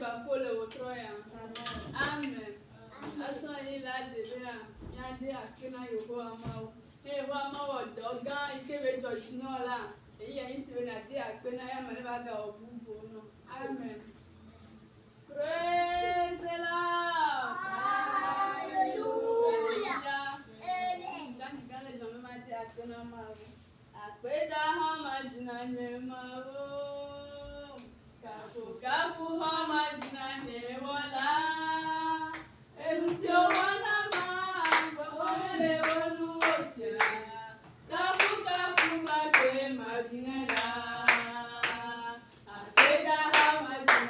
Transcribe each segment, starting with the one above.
bakole wotroya. Amen. Aso yi la debera. Ya de akina yoho amawo. Wo amawo doga ikebe church no la. Eyi yin sibe na de akpena ya mane ba ga obubo no. Amen. Praise the Lord. Hallelujah. Amen. Jani gale jome ma de akpena mawo. Akpeda ha ma jina nyemawo. Kafu hama jina newola. Elusio wana ma wapole wonu osia. Kafu bakwe madinera. Akeda hama jina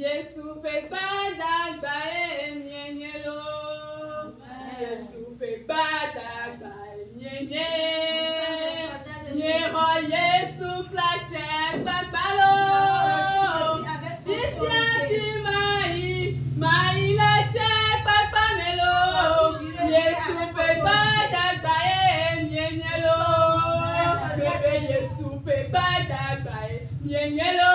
Yesu pe gbadagba enyenye lo. Yesu pe gbadagba enyenye. Nyeho Yesu klate gbagba lo. Bisi afi mai lete gbagba melo. Yesu pe gbadagba enyenye lo. Bebe Yesu pe gbadagba enyenye lo.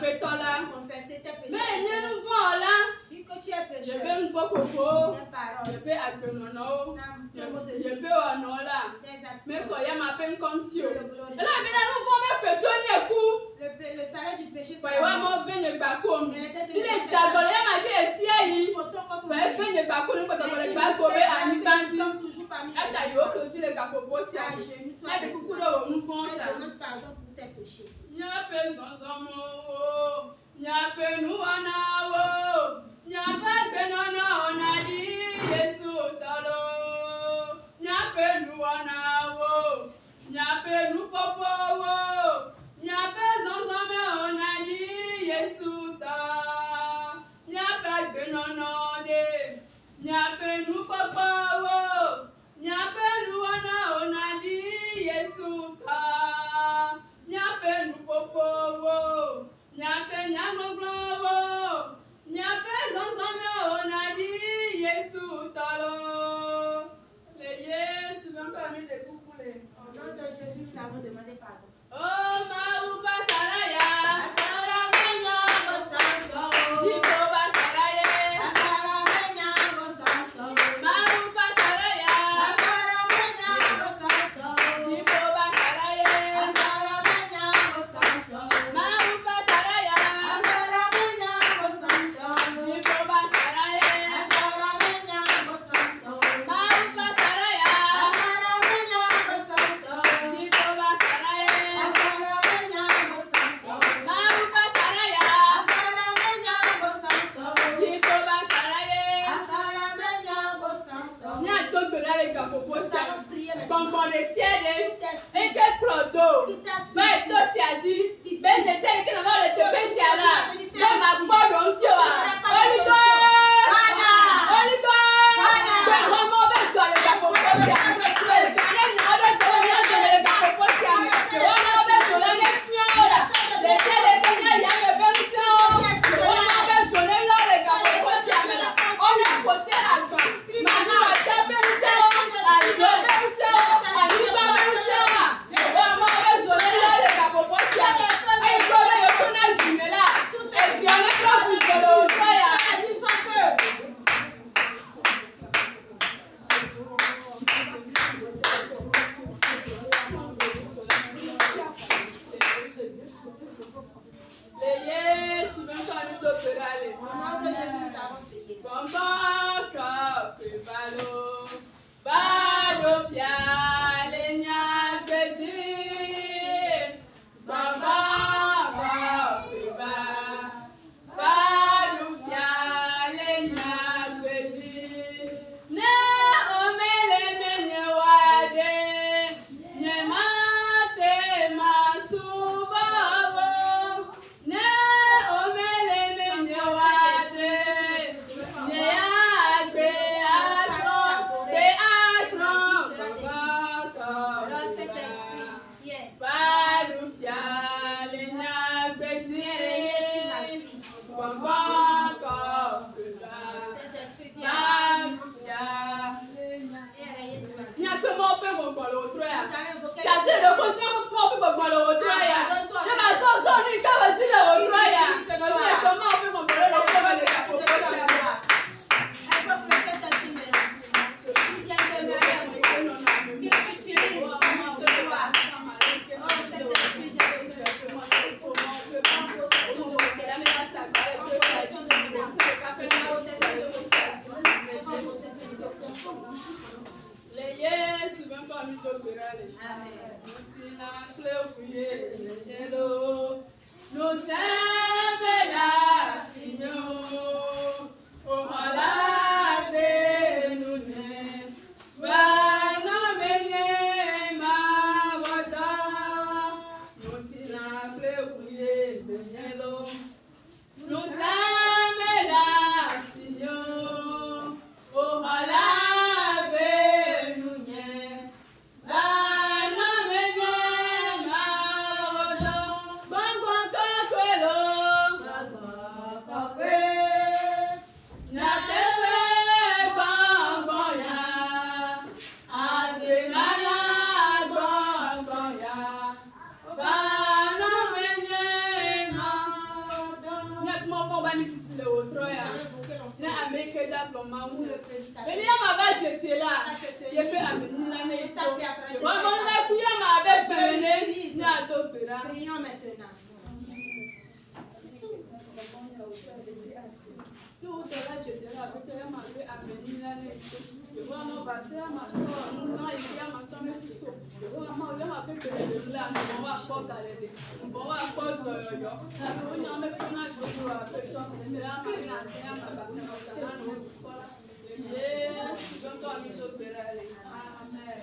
confesser tes péchés. Mais nous voulons là. Dis que tu es pécheur. Je peux nous pas coco. Je peux attendre. Je peux honor là. Même quand il y a ma peine comme si. Là maintenant nous voulons faire tourner le coup. Le salaire du péché, c'est la mort. Il est diagolé à ma vie ici. Il fait venir bakou nous quand on le bakou à Nibandi. Attends, yo que tu le capopo si. Là de coucou là nous voulons ça. Pardon pour tes péchés. Nya pe zonzomo, nya pe nuanawo, nya pe benono onali Yesu talo, nya pe nuanawo, nya pe nupopowo, nya pe zonzome onali Yesu ta, nya pe benono de, nya pe nupopowo, nya pe nuana onali Yesu ta. Nyape nupopowo, nyape nyamoglowo, nyape zonzome onadi Yesu talo. Le Yesu même parmi les coucoulés. Au nom de Jésus, nous avons demandé pardon. Oh Maruba Saraya, Asara menya bosanto. Jibo Basaraye, Asara menya bosanto. Maruba Saraya, Asara menya bosanto. Jibo Basaraye, Asara menya bosanto. Maruba Saraya, Asara menya bosanto. Jibo Basaraye, Asara menya bosanto. Maruba Saraya, Asara menya bosanto. Jibo Basaraye. Asara menya bosanto. Maruba Saraya, Asara menya bosanto. Jibo Basaraye. Asara menya bosanto. Ni a to do la le gapopo Nous sa. allons prier Bon maintenant. bon de ciel. Tout esprit Et que plodo. qui t'a Ba suivi. to si adi. Ben de tel que na va le te pesi ala. Yo ma gbo do nsi wa. Holy God. Holy God. Be ko mo be to le gapopo sa. Be to le na odo to ni o to le gapopo sa. Wo mo be to le ne fiora. De tel que ni ya me be nso. Wo mo be to le lo le gapopo sa. On a côté à gant. Ma ni ma ta be nso. Ali do be nso. Ali ba be nso. Wo mo be to le lo le gapopo sa. Ai ko be yo to na jumela. E bi ona ko bu ko lo to ya. Le Yesu même quand nous t'opérale. Au nom de Jésus, nous avons prié. Bombaka pebalo, bado fiale nyagezi. Bombaka peba, bado fiale nyagezi. Ne omele menye wade, nye mate masubabo. Ne omele menye wade. Alors, cet esprit, viens. Cet esprit, viens. Viens rayer sur ma vie. Nous allons invoquer le Saint-Esprit maintenant. Il vient demeurer en toi. Qu'il t'utilise pour ce soir. Oh, Saint-Esprit, j'ai besoin de toi. Prends possession de mon cœur. Prends possession de mon âme. Prends possession de mon cœur. Prends possession de mon cœur. Le Yesu même quand nous t'opérale. Amen. Nous sommes là, Seigneur. Oh, nous Nous sommes là, Seigneur. Oh, le wotro ya. Na ameke da bloma mu. Le prédicateur. Eli ama ba jete la. Ye pe ameni la ne so. Wa mo na ku ya ma be pene ni adopera. Prions maintenant. Yo to la jete la pe ya ma be ameni la ne so. Ye wa mo ba se ya ma so no ya ma so me so. Ye wa ma ya ma be pene la mo wa ko gale de. Mo wa ko do yo. Na mo nya me ko na do wa pe so me ya ma na ya ma ba se mo na no ko la. Yes, donc on dit l'opérer. Amen.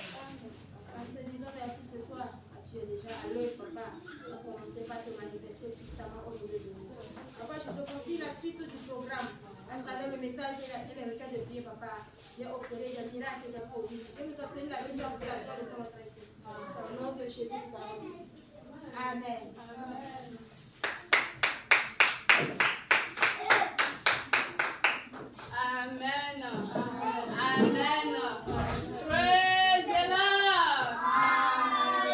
Nous te disons merci ce soir. Tu es déjà à l'œuvre, papa. Tu as commencé par te manifester puissamment au milieu de nous. Papa, je te confie la suite du programme. À travers le message et les requêtes de prière, papa, j'ai opéré des miracles et des prodiges. Et nous obtenons la victoire pour la gloire de ton nom précieux. Au nom de Jésus, nous avons dit. Amen. Amen. Amen. Amen. Praise the Lord.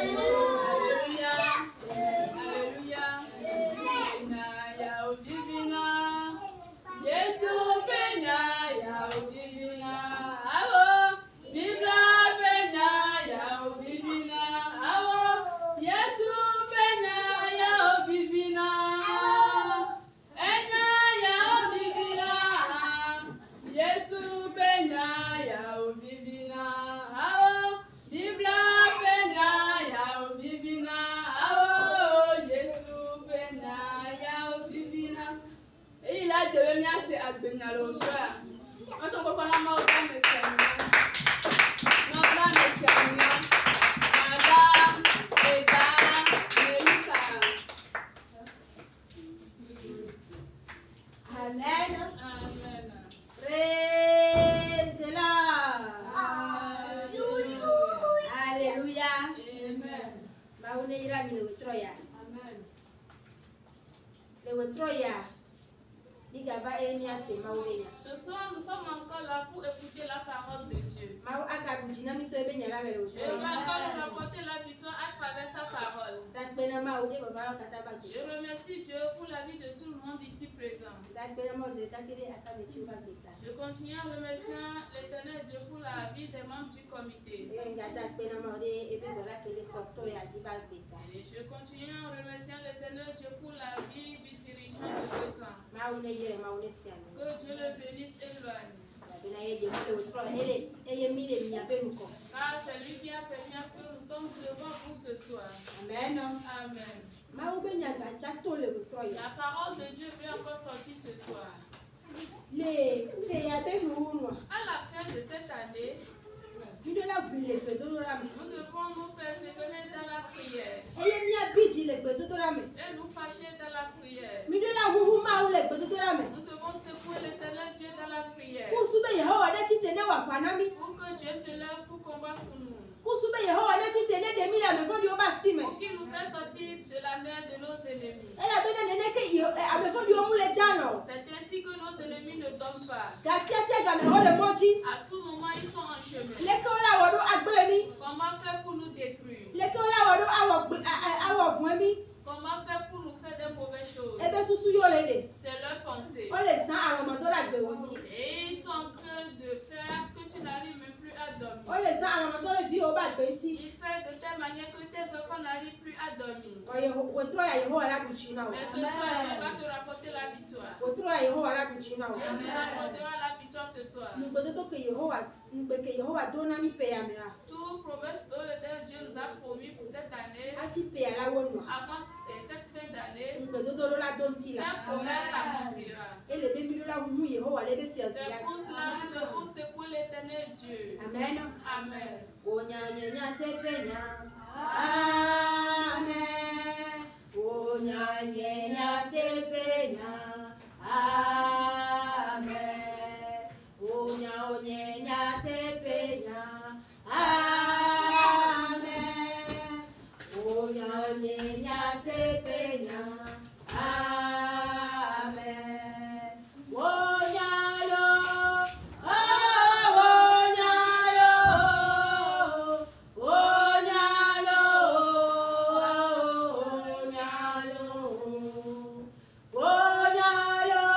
Hallelujah. Hallelujah. Na ya divina. Yesu penya ya divina. Awo. Bibla penya ya divina. Awo. Yesu penya ya divina. Enya ya divina. Yesu penya ya divina. Awo. Bibla penya ya divina. Awo. Yesu penya ya divina. Et il a devenu assez agbenya le frère. On s'en peut pas la mort dans mes seigneurs. Non, dans mes seigneurs. Madame, Eda, Melissa. Amen. Amen. Praise the Lord. Alléluia. Amen. Maune irami le Troya. Amen. Le Troya. Ligaba emia se maune. Ce soir, nous sommes encore là pour écouter la parole de Dieu. Mau akabujina mito ebenya la le Et il va Troya. encore nous rapporter la victoire à travers sa parole. Dakbena maune baba kataba. Je remercie Dieu pour la vie de tout le monde ici présent. Dakbena moze takire akamechu bageta. Je continue en remerciant l'Éternel Dieu pour la vie des membres du comité. Nga dakbena maune ebe dola kele koto ya jibageta. Et je continue en remerciant l'Éternel Dieu pour la vie du dirigeant de ce temps. Maune yere maune sianu. Que Dieu le bénisse et loigne. Bena ye de le Troya ele eye mile miabe muko. Car c'est lui qui a permis à ce que nous sommes devant vous ce soir. Amen. Amen. Mau benya gato le Troya. La parole de Dieu vient encore sortir ce soir. Le peyabe muunwa. À la fin de cette année, Midola bile pedorami. nous devons nous persévérer dans la prière Eye mia biji le pedorami. et nous fâcher dans la prière. Midola huhuma ule pedorami. Nous devons secouer l'Éternel Dieu dans la prière Kusube Yehova na chitene wa kwanami. pour que Dieu se lève pour combattre pour nous, Kusube Yehova na chitene de mila me fondi oba sime. pour qu'il nous fasse sortir de la main de nos ennemis. Ela bena neneke yo ame fondi omule dano. C'est ainsi que nos ennemis ne dorment pas. Gasia sia me hole moji. À tout moment, ils sont en chemin. Leke ola wado agblemi. Comment faire pour nous détruire? Leke ola wado awo vwemi. Comment faire pour nous faire des mauvaises choses? Ebe susu yo lede. C'est leur pensée. Ole san aromadora gbewoti. Et ils sont en train de faire à ce que tu n'arrives même plus à dormir. Ole san aromadora vi oba gbeti. Il fait de telle manière que tes enfants n'arrivent plus à dormir. Oye wotro ya Yehova la kuchina wa. Mais ce soir, Dieu va te rapporter la victoire. Wotro ya Yehova la kuchina wa. Dieu te rapportera la victoire ce soir. Nugodoto ke Yehova dona mi pe ya mea. Tout promesse dont l'Éternel Dieu nous a promis pour cette année, Afi pe ya la wonwa. avant cette fin d'année, Nugodoto la donti la. cette promesse s'accomplira. Ele be mi la humu Yehova le be C'est fiazi pour ya. cela que nous devons secouer l'Éternel Dieu. Amen. Amen. Onyanya tepenya. Amen. Onyanya tepenya. Amen. Onyanya tepenya. Amen. Onyanya tepenya. Amen. Onyalo. Onyalo.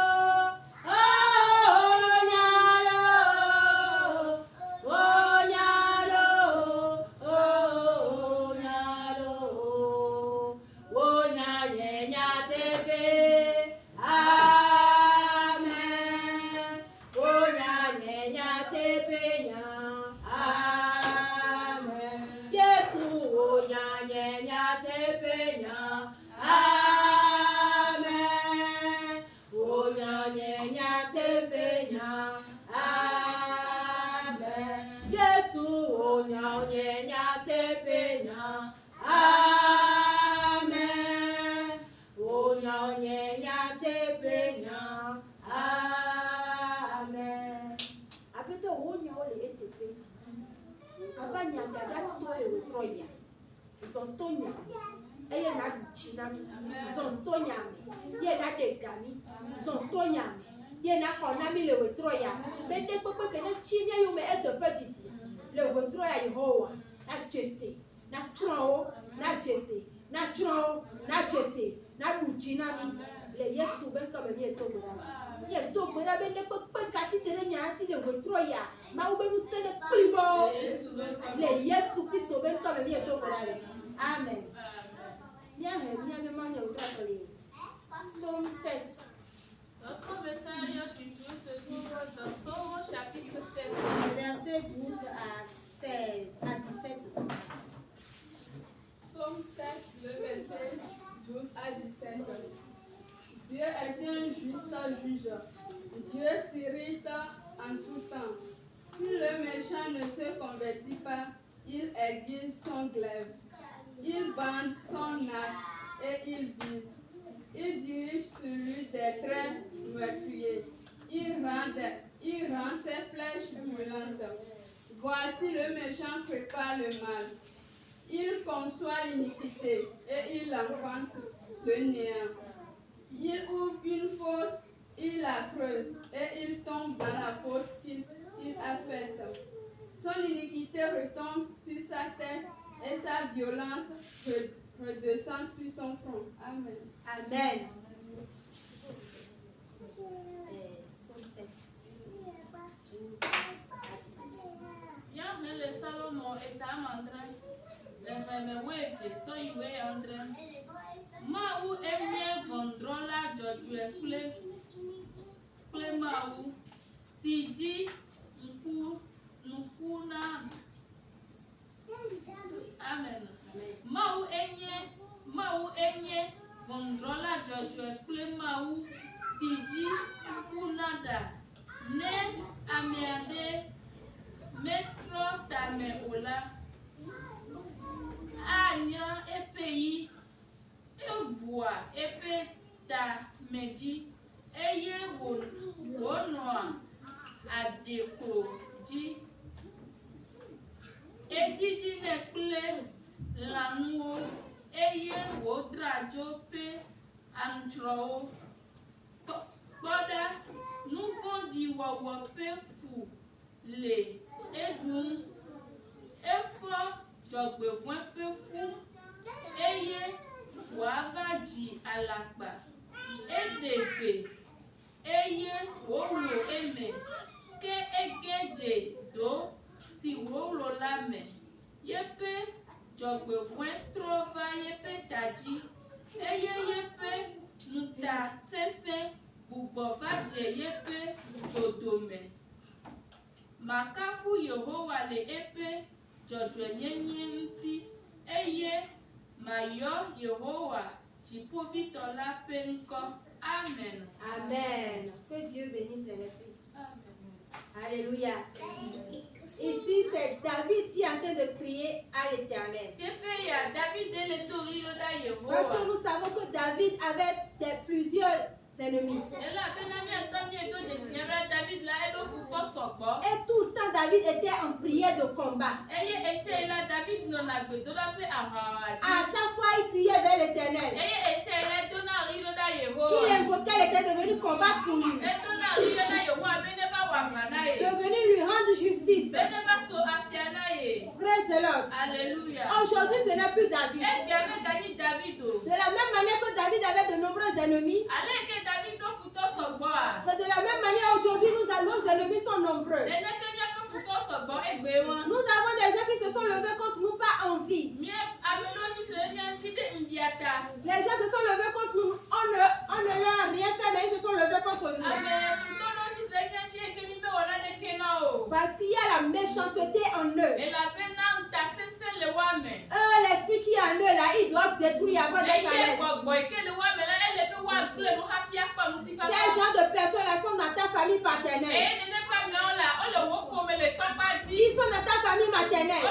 Amen. Apete wonya ole etepe. Kaba nyanga da to e troya. Zontonya. Eye na chinami. Zontonya me. Ye na degami. Zontonya me. Ye na konami le troya. Bende popo ke na chimia yo me ete petiti. Le troya Yehowa. Na jete. Na tro. Na jete. Na tro. Na jete. Na buchinami. Le Yesu ben comme mi eto gbara. Mi eto gbara be le pepe kati tere nya ti le troya. Ma ube nu sele plibo. Le Yesu Kristo ben comme mi eto gbara. Amen. Bien, bien, Psaume 7. Notre message du jour se trouve dans Psaume chapitre 7. Versets 12 à 16, à 17. Psaume 7, le verset 12 à 17. Dieu est un juste juge. Dieu s'irrite en tout temps. Si le méchant ne se convertit pas, il aiguise son glaive. Il bande son arc et il vise. Il dirige celui des traits meurtriers. Il rend ses flèches brûlantes. Voici le méchant prépare le mal. Il conçoit l'iniquité et il enfante le néant. Il ouvre une fosse, il la creuse et il tombe dans la fosse qu'il a faite. Son iniquité retombe sur sa tête et sa violence redescend sur son front. Amen. Amen. Psaume 7. 12 à 17. Bien, le Salomon est à mandra. Le même wave, so you way andre. Ma ou emie vendrola jodue kle ma ou siji nkuna. Amen. Mau enye vendrola jodue kle ma ou siji kunada ne amiade metro tame ola. Anya epeyi evoa epe ta meji eye wonoa adekro ji ejiji nekple lanuo eye wodrajo pe antrowo kpoda nufondi wowo pe fu le edun efo jọgbẹ̀fún pé fún eye wàhálàjì alàgbà edèfè eye wòlò emè ké egéje dó si wòlò lámẹ yépé jọgbẹ̀fún trova yépé dàjí eye yépé nuta sẹsẹ gbùgbọ̀fàjẹ yépé jòdòmẹ màkàfù Yehowa le épé jọjọnyenye ntị eye mayo Yehowa jipovitola pe nkọ. Amen. Amen. Que Dieu bénisse les fils. Amen. Alléluia. Ici, c'est David qui est en train de crier à l'Éternel. Parce que nous savons que David avait plusieurs ennemis. Et tout le temps, David était en prière de combat. À chaque fois, il priait vers l'Éternel. Il invoquait l'Éternel de venir combattre pour lui. De venir lui rendre justice. Praise the Lord. Alléluia. Aujourd'hui, ce n'est plus David. De la même manière que David avait de nombreux ennemis. De la même manière, aujourd'hui, nos ennemis sont nombreux. Nous avons des gens qui se sont levés contre nous par envie. Les gens se sont levés contre nous. On ne leur a rien fait, mais ils se sont levés contre nous. Parce qu'il y a la méchanceté en eux. L'esprit qui est en eux, là, ils doivent détruire avant d'être à l'aise. Ces gens de personnes-là sont dans ta famille paternelle. Ils sont dans ta famille maternelle.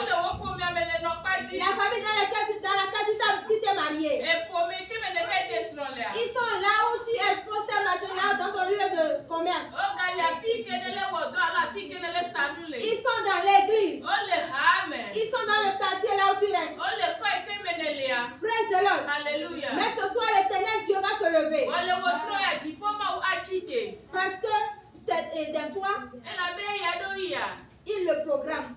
La famille dans laquelle tu t'es marié. Ils sont là où tu es Et des fois, il le programme.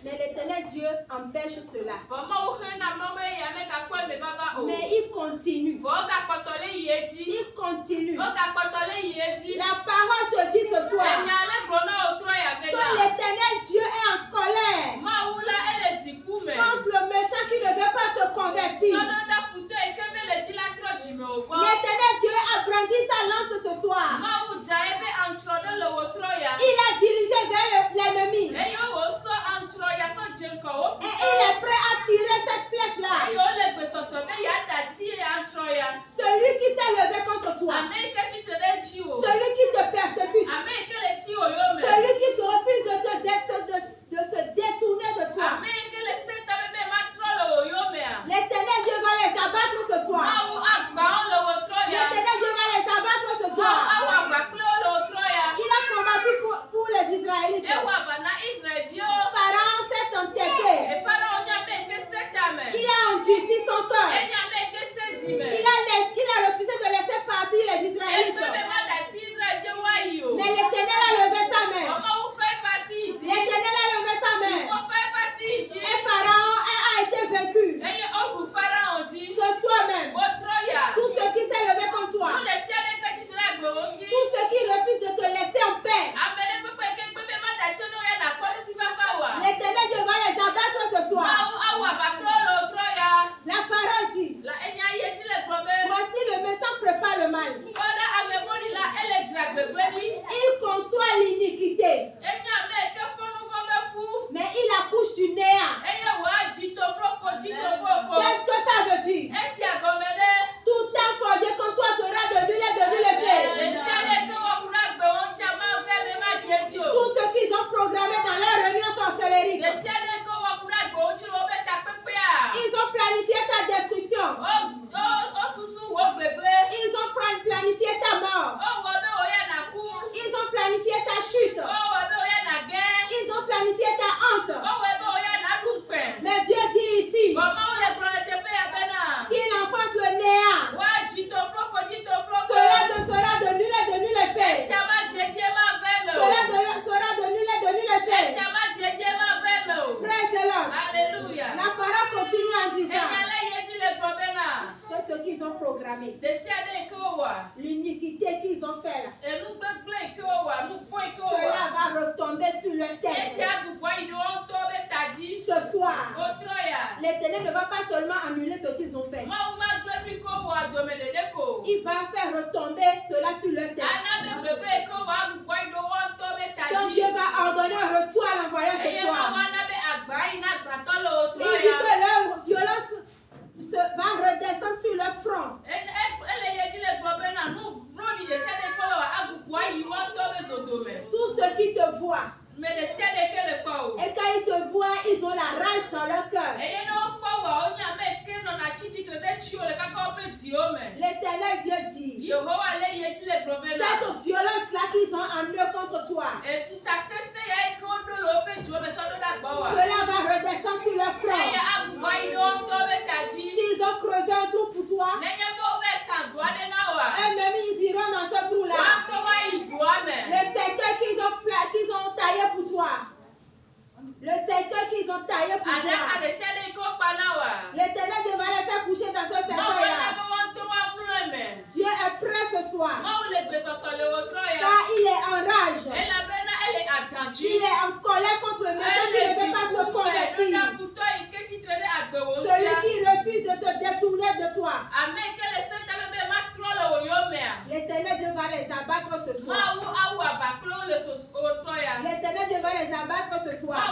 Mais l'Éternel Dieu empêche cela. Mais il continue. Il continue. La parole te dit ce soir que l'Éternel Dieu est en colère contre le méchant qui ne veut pas se convertir. L'Éternel Dieu a brandi sa lance ce soir. Il a dirigé vers l'ennemi. Et il est prêt à tirer cette flèche-là. Celui qui s'est levé contre toi. Celui qui te persécute. Celui qui se refuse de se détourner de toi. L'Éternel Dieu va les abattre ce soir. L'Éternel Dieu va les abattre ce soir. Il a combattu pour les Israélites. Pharaon s'est entêté. Il a endurci son cœur. Il a refusé de laisser partir les Israélites. Mais l'Éternel a levé sa main. L'Éternel a levé sa main. Et Pharaon a été vaincu. Ce soir même, tout ce qui s'est levé contre toi, tout ce qui refuse de te laisser en paix, l'Éternel Dieu va les abattre ce soir. La parole dit, voici le méchant prépare le mal. Il conçoit l'iniquité, mais il accouche du néant. Qu'est-ce que ça veut dire? Tout un projet contre toi sera de nul et de nul effet. Tout ce qu'ils ont programmé dans leur réunion sorcellerie, ils ont planifié ta destruction. Ils ont planifié ta mort. Ils ont planifié ta chute. Ils ont planifié ta honte. Mais Dieu dit ici qu'il enfante le néant. Cela sera de nul et de nul effet. Cela sera de nul et de nul effet. Praise the Lord. Alléluia. La parole continue en disant que ce qu'ils ont programmé, l'iniquité qu'ils ont fait là, cela va retomber sur leur tête. Ce soir, l'Éternel ne va pas seulement annuler ce qu'ils ont fait. Il va faire retomber cela sur leur tête. Donc Dieu va ordonner un retour à l'envoyeur ce soir. Il dit que leur violence va redescendre sur leur front. Tous ceux qui te voient, et quand ils te voient, ils ont la rage dans leur cœur. L'Éternel Dieu dit, cette violence-là qu'ils ont en eux contre toi, cela va redescendre sur leur front. S'ils ont creusé un trou pour toi, eux-mêmes ils iront dans ce trou-là. Le cercueil qu'ils ont taillé pour toi. Le cercueil qu'ils ont taillé pour toi. L'Éternel Dieu va les faire coucher dans ce cercueil-là. Dieu est prêt ce soir. Car il est en rage. Il est en colère contre le méchant qui ne veut pas se convertir. Celui qui refuse de te détourner de toi. L'Éternel Dieu va les abattre ce soir. L'Éternel Dieu va les abattre ce soir.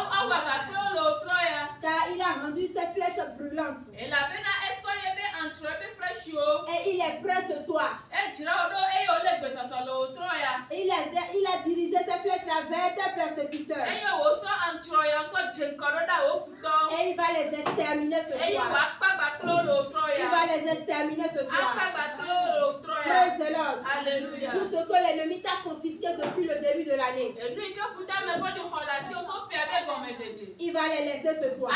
Car il a rendu ses flèches brûlantes. Et il est prêt ce soir. Il a dirigé ses flèches vers tes persécuteurs. Et il va les exterminer ce soir. Il va les exterminer ce soir. Praise the Lord. Alléluia. Tout ce que l'ennemi t'a confisqué depuis le début de l'année, il va les laisser ce soir.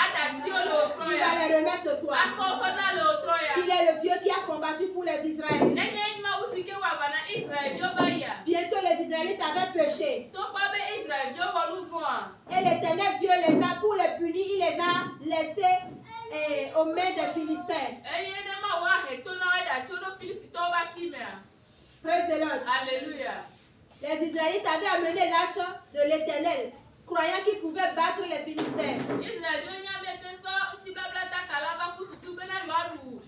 Il va les remettre ce soir. S'il est le Dieu qui a combattu pour les Israélites, bien que les Israélites avaient péché. Tó bá bẹ́ Israël yóò wọnú fún wa. Et l'Éternel Dieu les a, pour les punir, il les a laissés aux mains des Philistins. Ẹyin ẹni máa wá ètò náà ẹ̀dá tí ó ló Fílísì tó bá sí mẹ́à. Praise the Lord. Alléluia. Les Israélites avaient amené l'arche de l'Éternel, croyant qu'ils pouvaient battre les Philistins. Israël yóò nyá bẹ́ẹ̀ ké sọ ntí bláblá ta kàlá bá kú sùsù bẹ́ẹ̀ náà yóò lù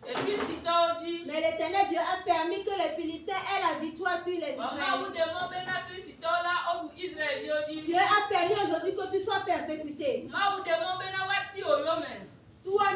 Fílísì tó jí. Mais l'Éternel Dieu a permis que les Philistins aient la victoire sur les Ọmọ Israélites. awúdẹ mọ bẹ́ẹ̀ náà Fílísì tó lá ọ̀bù Israël yóò jí. Dieu a permis aujourd'hui que tu sois persécuté. Má awúdẹ mọ bẹ́ẹ̀ náà wá tí òyò mẹ́. Toi,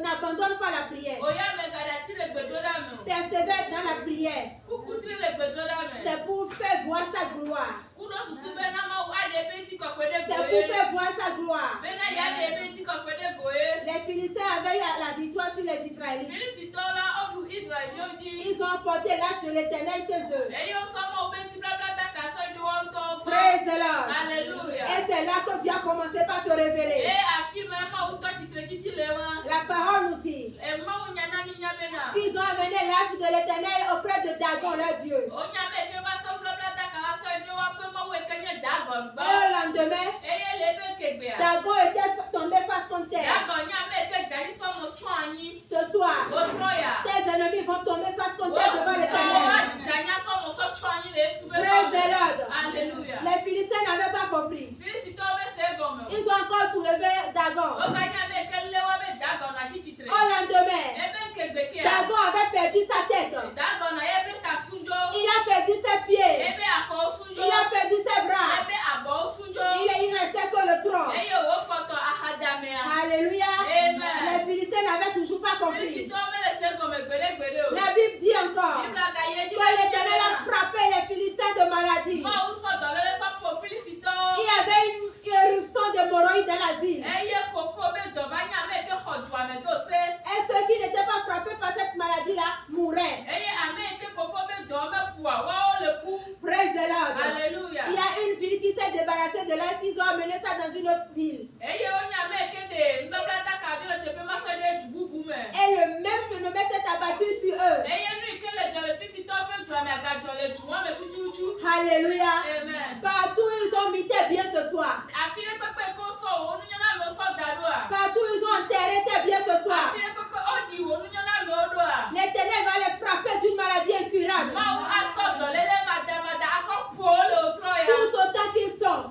n'abandonne pas la prière. Òyà mẹ́ gàdá tí lè gbèdó dà mẹ́ o. Persévère dans la prière. Kúkú tí lè gbèdó dà mẹ́. C'est pour faire voir sa gloire. Kúrò sùsù bẹ́ẹ̀ náà máa wá dé bẹ́ẹ̀ tí kọ̀pẹ́ dé C'est pour gòye. faire voir sa gloire. Bẹ́ẹ̀ náà yá dé bẹ́ẹ̀ tí kọ̀pẹ́ dé gòye. Les Philistins avaient eu la victoire sur les Israélites. Fílísì tó lá ọ̀bù Israël yóò jí. Ils ont emporté l'arche de l'Éternel chez eux. Ẹ̀yin ó sọ mọ́ bẹ́ẹ̀ tí bláblá ta kà sọ ìdí wọ́n tó gbọ́. Praise the Lord. Alléluia. Et c'est là que Dieu a commencé par se révéler. Ẹ àfihàn ẹ̀ máa wútọ́ tìtìrẹ títí lé wọn. La parole nous dit Ẹ̀ máa wù nyàná mi nyá bẹ́ẹ̀ náà. qu'ils ont amené l'arche de l'Éternel auprès de Dagon, leur Dieu. Ó nyá bẹ́ẹ̀ ké wá sọ bláblá ta kà wá sọ ìdí wọ́n pé mọ́wọ́ ìkẹyẹ dàgọ̀n gbọ́. Et au lendemain, Eye lè bẹ́ẹ̀ kégbè à. Dagon était tombé face contre terre. Dàgọ̀n nyá bẹ́ẹ̀ ké jàdí sọ́mọ tún àyín. Ce soir, Ó trọ́ yà. tes ennemis vont tomber face contre terre devant Ó l'Éternel. jànyá sọ́mọ sọ́ tún àyín lè súbẹ́ Praise the Lord. Alléluia. Les Philistins n'avaient pas compris. Fílísì tó bẹ́ sẹ́ gọ̀mọ̀. Ils ont encore soulevé Dagon. Ó ká nyá bẹ́ẹ̀ ké léwọ́ bẹ́ẹ̀ dàgọ̀n àti tìtìrẹ. Au lendemain, Ẹ bẹ́ẹ̀ kégbè ké à. Dagon avait perdu sa tête. Dàgọ̀n à yẹ bẹ́ẹ̀ kà súnjó. Il a perdu ses pieds. Ẹ bẹ́ẹ̀ àfọ̀ súnjó. Il a perdu ses bras. Ẹ bẹ́ẹ̀ àbọ̀ súnjó. Il restait que le tronc. Eye wo kpɔtɔ ahadamea. Alléluia. Amen. Les Philistins n'avaient toujours pas Fílísì compris. tó bẹ̀rẹ̀ sí gọ̀mẹ̀ gbèdégbèdé o. La Bible dit encore Bíbélà ka yé jí que l'Éternel a frappé les Philistins de maladie. Mọ òun sọ̀tọ̀ lórí sọ́pọ̀ Fílísì tó. Il y avait une éruption d'hémorroïdes dans la ville. Eye koko bẹ dọ̀bá nyà mẹ́kẹ́ xɔ̀dù àmẹ́ tó sé. Et ceux qui n'étaient pas frappés par cette maladie-là mouraient. Eye amẹ́kẹ́ koko bẹ dọ̀ mẹ́ kua wá ó lè kú. Praise the Lord. Alléluia. Il y a une ville qui s'est débarrassée de l'âge, ils ont amené ça dans une autre ville. Eye ó nyà mẹ́kẹ́ de ńdọ́gbàdá kàdé lè tẹ̀pẹ́ má sọ dé dùbùbù mẹ́. Et le même phénomène s'est abattu sur eux. Eye nù ìkẹlẹ̀ jọ lè Fílísì tó bẹ jù àmẹ́ àgàjọ lè jù wọ́n mẹ́ tútútú. Alléluia. Amen. Partout ils ont mis tes biens ce soir. Àfihàn pépé kó sọ òun níyànjú àmì ó sọ dàrú à. Partout ils ont enterré tes biens ce soir. Àfihàn pépé ó di ìwò níyànjú àmì ó dò à. L'Éternel va les frapper d'une maladie incurable. Máwo asọ dọ̀lẹ́lẹ́ màdàmàdà asọ pòólò trọ́ ya. Tous autant qu'ils sont.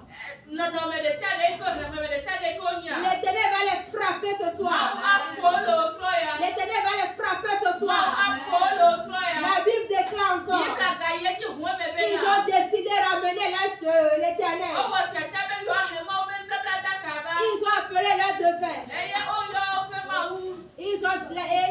Nọ̀nà mẹ̀dẹ̀sí àdé kò nọ̀nà mẹ̀dẹ̀sí àdé kò nyà. L'Éternel va les frapper ce Máwo soir. apòólò trọ́ ya. L'Éternel va les frapper ce Máwo soir. apòólò trọ́ ya. La Bible déclare encore. Bíbélà ka yé jí hùwé mẹ́bẹ́ Ils náà. ont décidé de ramener l'âge de l'Éternel. Ọwọ́ tsàtsà bẹ́ yọ àhẹ́mọ́ bẹ́ ńlẹ́bílà dàkàbá. Ils ont appelé leur devin. Ẹyẹ ó yọ pé máa wú. Et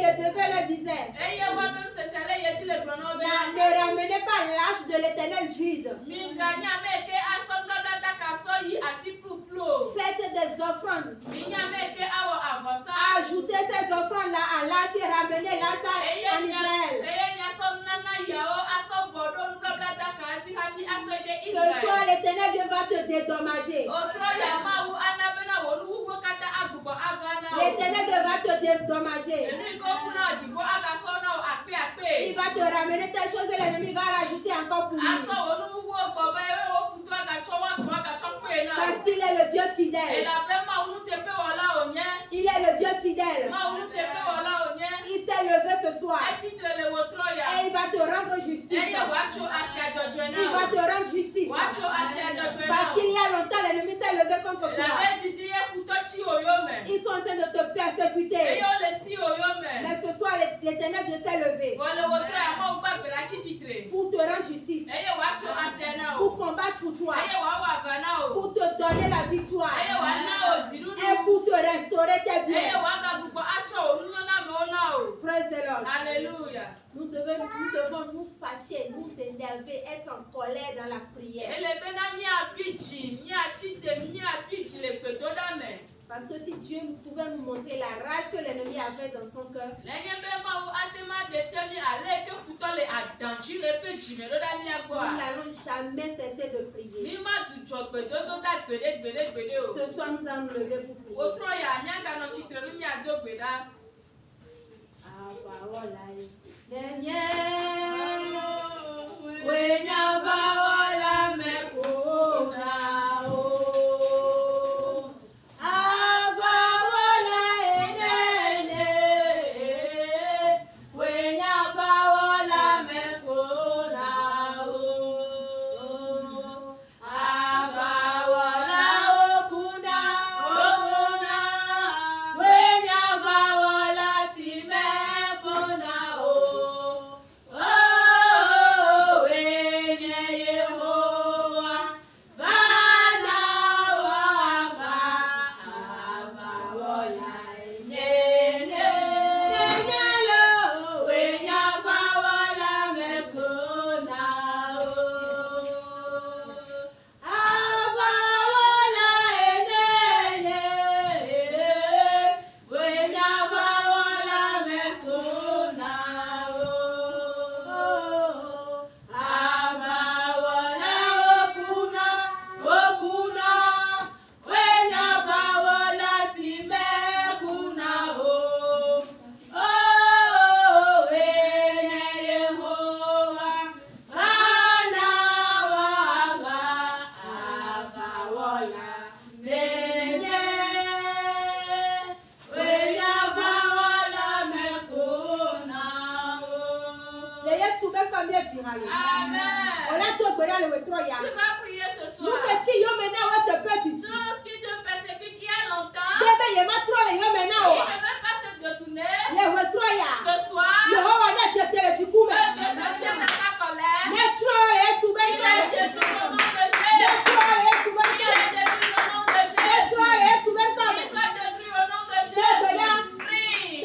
le devin leur disait, Ẹyẹ wá bẹ́ sẹ̀sẹ̀ alẹ́ yẹ jí lè gbọ̀nà bẹ́. ne ramenez pas l'âge de l'Éternel vide. Mi nga nyà mẹ́kẹ́ asọ ńlọ́dọ̀ dàkà sọ yìí àsì púpúlò. Faites des offrandes. Mi nyà mẹ́kẹ́ awọ àvọ̀sá. Ajoutez ces offrandes-là à l'âge et ramenez l'âge en Israël. Ẹyẹ ni asọ nana yàwó asọ bọ̀dọ̀ ńlọ́dọ̀ dàkà àti hàbí asọ dé Ce soir, Israël. l'Éternel Dieu va te dédommager. Òtrọ̀ yà máa wú anábẹ́nà wọnú wúwo kátà àgùbọ̀ àgànà o. L'Éternel Dieu va te dédommager. Èmi kò kúnà òdìbò àgàsọ náà àpé àpé. Il va te ramener tes choses et l'ennemi va rajouter encore pour Asọ lui. wọnú wúwo gbọ̀bẹ́ ewé wo fùtú àgàtsọ́ wà tó àgàtsọ́ pé náà. Parce qu'il est le Dieu fidèle. Èlàbẹ́ máa wọnú tẹ̀pẹ́ wọ̀lá ònyẹ́. Il est le Dieu fidèle. Máa wọnú tẹ̀pẹ́ wọ̀lá ònyẹ́. Il s'est levé ce soir. Ẹtí tẹ̀lé wòtrọ̀ yà. Et il va te rendre justice. Ẹyẹ wàá tso àti àjọjọ náà. Il va te rendre justice. Wàá tso àti àjọjọ náà. Parce qu'il y a longtemps, l'ennemi s'est levé contre toi. Ìlàbẹ́ títí yẹ fùtọ́ tí òyò mẹ́. Ils sont en train de te persécuter. Ẹyẹ ó lè tí òyò mẹ́. Mais ce soir, l'Éternel Dieu s'est levé Wọlé wòtrọ̀ yà máa gbàgbé láti tìtìrè. pour te rendre justice, Ẹyẹ wàá tso àti ẹ̀ náà o. pour combattre pour toi, Ẹyẹ wàá wà gánà o. pour te donner la victoire Ẹyẹ wàá ná òdì dúdú. et pour te restaurer tes Ẹyẹ biens. wàá ga gbogbo àtsọ ònúyàn náà mi ó ná o. Praise the Lord. Alléluia. Nous devons nous fâcher, nous énerver, être en colère dans la prière. Elebe na mi abidji, mi atite, mi abidji le gbèdó dàmẹ́. Parce que si Dieu pouvait nous montrer la rage que l'ennemi avait dans son cœur, Lẹ́yìn bẹ́ẹ̀ máa wo Adémá de tiẹ́ mi àlẹ́ ké futọ́ le àdànjí le pé jìmẹ̀ ló dá mi àgbọ̀ nous à. n'allons jamais cesser de prier. Mi má dùjọ gbèdó tó dá gbèdégbèdé o. Ce soir, nous allons nous lever pour prier. Wòtrọ̀ yà mi àgànà tsitre ló mi àdó gbèdá. Ah, parole là. Seigneur, oui, combien tu iras. Amen. On l'a tout béni le Tu vas prier ce soir. nous que tu yo maintenant ouais te peux tu. Tout ce qui te persécute il y a longtemps, Debe ye ma trop le yo il maintenant. ne veut pas se détourner. Le we trop ya. Ce soir, Yehova na chetere chikume. que Dieu se tienne à sa colère. Ne trop le sube Il a détruit au nom de ne Jésus. trop le sube Il a détruit au nom de ne trop Jésus. le sube Il soit détruit au nom de Jésus. Prie.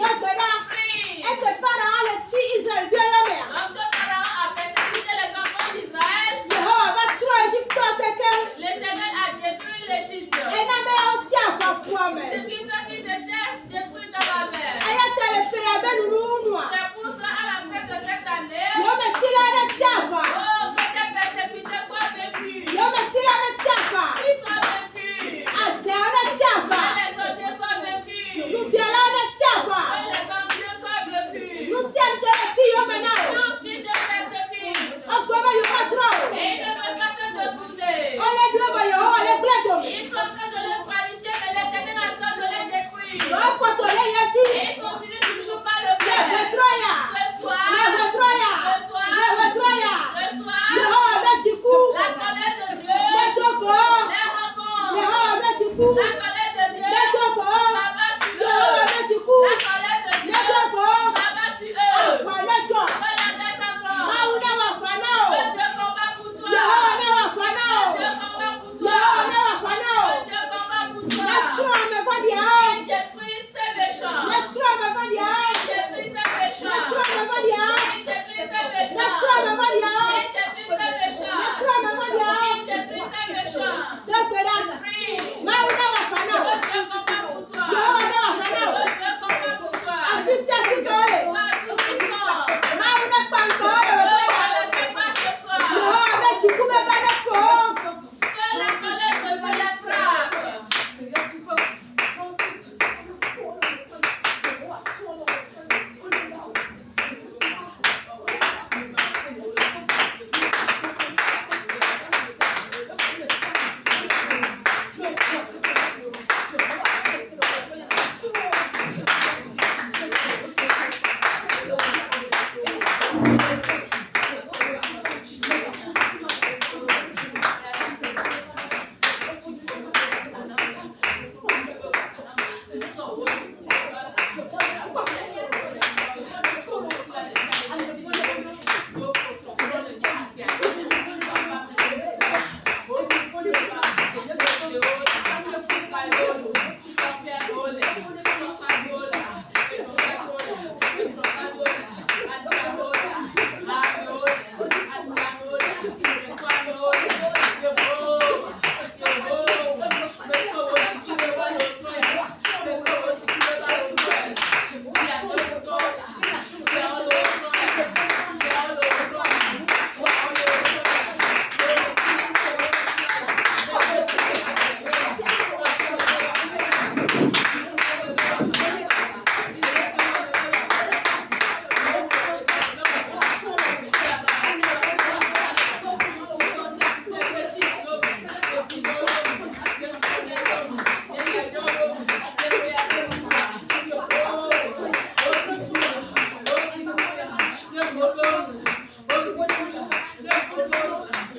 Prie. et que parents le chi Israël vieux yo mère. Comme que Pharaon a persécuté les enfants d'Israël, Yehova va trop Égypte quelqu'un. l'Éternel a détruit l'Égypte. Et na me o ti ava poame. Ce qui fait qu'ils étaient détruits dans la mer. Ayata le pe ya benu nunwa. C'est pour ça, à la fin de cette année, Yo me ti la na ti ava. oh, que tes persécuteurs soient vaincus. Yo me ti la na ti ava. Qu'ils soient vaincus. Ase na ti Que ava. les sorciers soient vaincus. Lubia la na ti ava. Que les envieux soient vaincus. Nous sommes que le chi yo me na. Tout ce qui te persécute. Ogbaba yo ma tro. Et il ne veut pas se détourner. Ole globa yo ole bledo. Ils sont en train de les qualifier, mais l'Éternel est en train de les détruire. Yo foto ye ye chi. Et il continue toujours pas le Le faire. betroya. Ce soir, Le betroya. ce soir, Le betroya. ce soir, Yehova be chiku. la colère de Dieu Le togo. les rencontre. Yehova be chiku. La colère de Dieu, Le togo. ça va sur Yehova eux. be chiku. La colère de Dieu, Le togo. ça va sur eux. Fale jo. Que la descendance, Mauna wa fanao. que Dieu combat pour toi. Yehova na wa fanao. Que Dieu combat pour toi. Yehova na wa fanao. Que Dieu combat pour Le toi. tro me fadi ao. Il détruit ses méchants. Le tro me fadi ao. Il détruit ses Le méchants. tro me fadi ao. Il détruit ses Le méchants. tro me fadi ao. Il détruit ses méchants. Le tro me fadi ao. Il détruit ses méchants. Dogbeda. Prie. Mauna wa fanao. Que Dieu combat pour toi. Yehova na wa fanao. Que Dieu combat pour toi. Afisi atikoe. Parti puissant. Mauna panko le Ne betroya. le fais pas ce soir. Yehova be chiku me bana po. Que la colère de Dieu les frappe.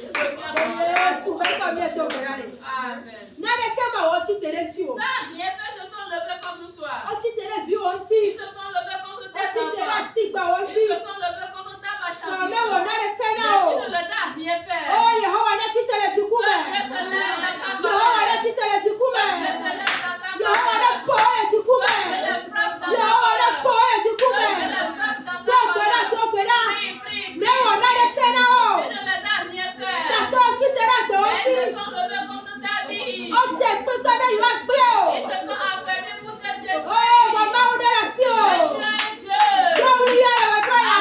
Yesu be combien de berale. Amen. Na de kema o chi tere ti o. Ça, rien fait, se sont levés contre toi. O chi tere vi o Ils ti. se sont levés contre O tes chi tere enfants. sigba o Ils ti. se sont levés contre ta Na marchandise. me wo na de kena Mais o. tu ne leur as rien fait. Oh Yehova na chi tere ti Que kume. Dieu se lève dans sa Yehova na colère. chi tere ti kume. Que Dieu se lève dans sa Yehova na colère. po e ti Que kume. Dieu les frappe dans sa Yehova na po colère. e ti Que kume. Dieu les frappe dans sa Dogbeda colère. dogbeda. Prie, prie, Me wo na de kena o. tu ne les as rien fait. Na to chi tere gbe o Mais ti. ils se sont levés contre ta vie. O te pe pe be yo gbe o. Ils se sont affairés pour te détruire. Oh mama o de la si o. Mais tu as un Dieu. Yo wi ya le betroya.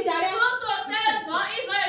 d'aller. Tout hôtel, ils ont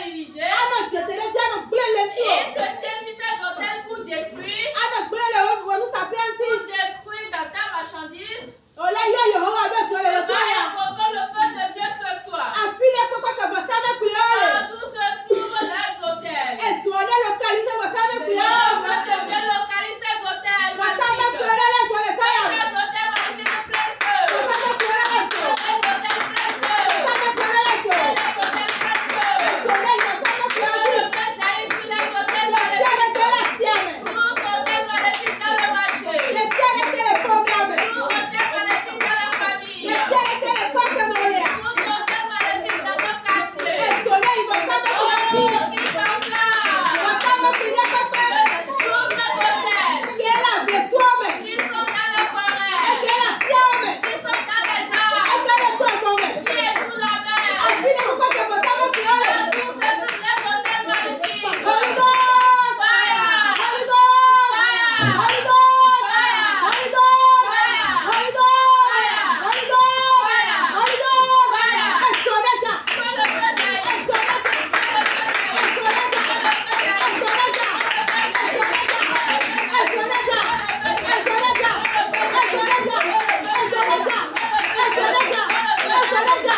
érigé. Ano jetere jano gbele ti Et o. se tient sur ces hôtels pour détruire. Ano gbele wonu sapienti. Pour détruire dans ta marchandise. Ola yo Yehova be so yo to ya. Que le feu de Dieu ce soir. Afile papa ka basame kuyo. Partout se trouvent les hôtels. Eso ne localize basame Le kuyo. feu de Dieu localise ces hôtels. Basame magnifiques. kuyo le so le saya. Ces hôtels magnifiques prennent feu. Basame kuyo le so. Les hôtels prennent feu. Basame kuyo le so. Les hôtels prennent feu. Eso ne basame kuyo. Le feu jaillit sur les hôtels Le ciel maléfiques. de la siame. Tout hôtel maléfique dans le marché. Le ciel de la pombe. Tout hôtel maléfique dans la famille. Le ciel de la pombe malea. Tout hôtel maléfique dans ton quartier. Eso ne basame Oh, kuyo. qui s'enflamme. Basame kuyo papa. Tous ces hôtels Que la besoame. qui sont dans les forêts, Que la siame. qui sont dans les arbres, Que la toitome. qui est sous la mer. Afile papa ka basame kuyo. Tous ces trucs, les hôtels magnifiques. Holy Ghost. Fire. Holy Ghost. Fire. Holy Ghost. Fire. Holy Ghost. Fire. Holy Ghost. Fire. Holy Ghost. Fire. Holy Ghost. Fire. Esoneta. Que le feu jaillisse. Esoneta. Esoneta. Esoneta. Esoneta. Esoneta. Esoneta. Esoneta. Esoneta. Esoneta.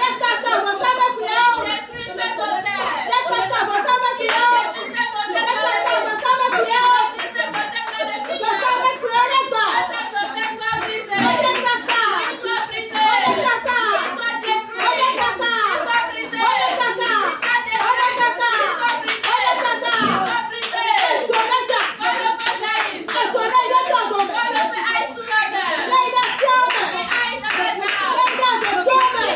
Lekaka basame kuyo. Détruis ces hôtels. Lekaka basame kuyo. Détruis ces hôtels Lekaka maléfiques. basame kuyo. Détruis ces hôtels maléfiques. Basame kuyo lekba. Que ces hôtels soient brisés. Lekaka. Qu'ils soient brisés. Lekaka. Qu'ils soient détruits. Lekaka. Qu'ils soient brisés. Lekaka. Qu'ils soient détruits. Lekaka. Qu'ils soient brisés. Lekaka. Qu'ils soient brisés. Esoneta. Que le feu jaillisse. Esoneta togome. Que le feu aille sous la mer. Leida tiame. Que aille dans les arbres. Leida besome.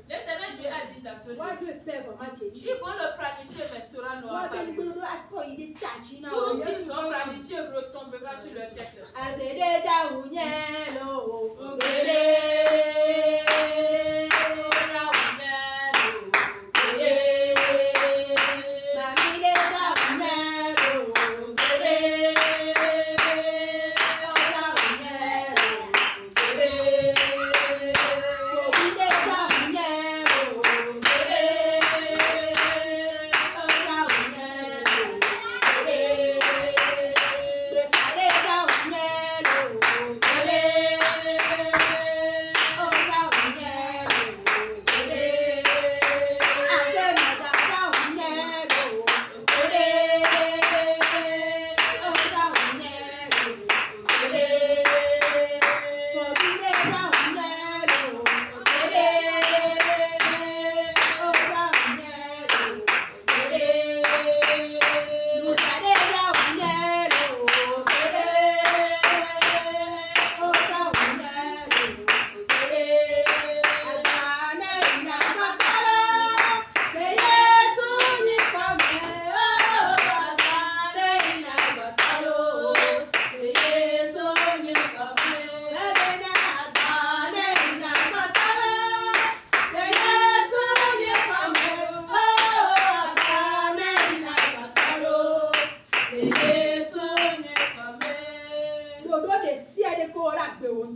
L'éternel Dieu a dit dans ce livre, ils vont le planifier, mais cela n'aura pas lieu. Tout ce qu'ils ont planifié retombera sur leur tête.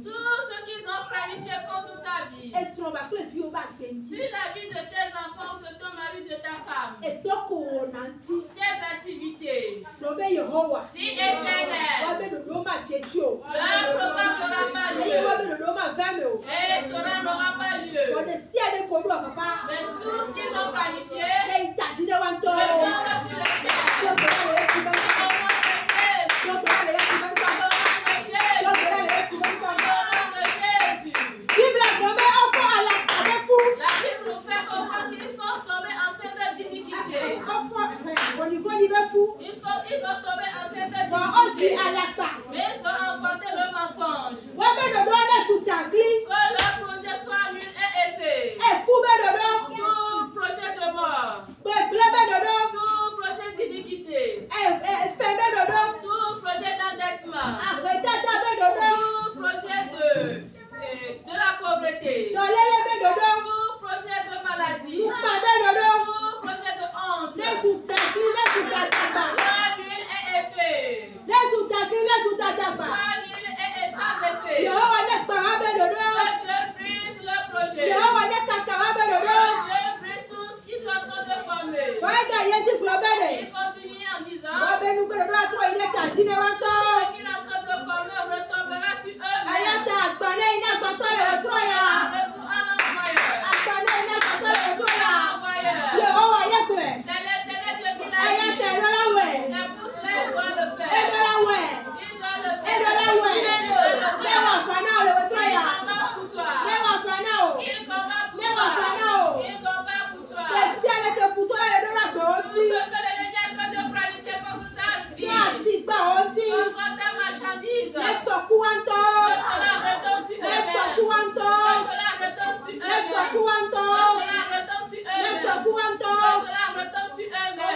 Tout ce qu'ils ont planifié contre ta vie, sur la vie de tes enfants, de ton mari, de ta femme, tes activités, dis éternel, le programme n'aura pas lieu, et cela n'aura pas lieu. Mais tout ce qu'ils ont planifié, retombe sur la terre. La Bible nous fait comprendre qu'ils sont tombés enceintes d'iniquité. Ils sont tombés enceintes d'iniquité. Mais ils ont inventé le mensonge. Que leur projet soit nul et effet. Tout projet de mort. Tout projet d'iniquité. Tout projet d'endettement. Tout projet de la pauvreté. Tout projet de maladie. Tout projet de honte. Soit nul et effet. Soit nul et sans effet. Que Dieu brise le projet. Que Dieu brise tout ce qu'ils sont en train de former. Il continue en disant, tout ce qu'il est en train de former retombera sur eux. C'est l'éternel Dieu qui l'a dit. C'est pour cela qu'il doit le faire. Il doit le faire. Il combat pour toi. Il combat pour toi. Il combat pour toi. Tout ce que l'ennemi est en train de planifier contre ta vie, contre ta marchandise, que cela retombe sur eux-mêmes. Que cela retombe sur eux-mêmes. Que cela retombe sur eux-mêmes. Que cela retombe sur eux-mêmes.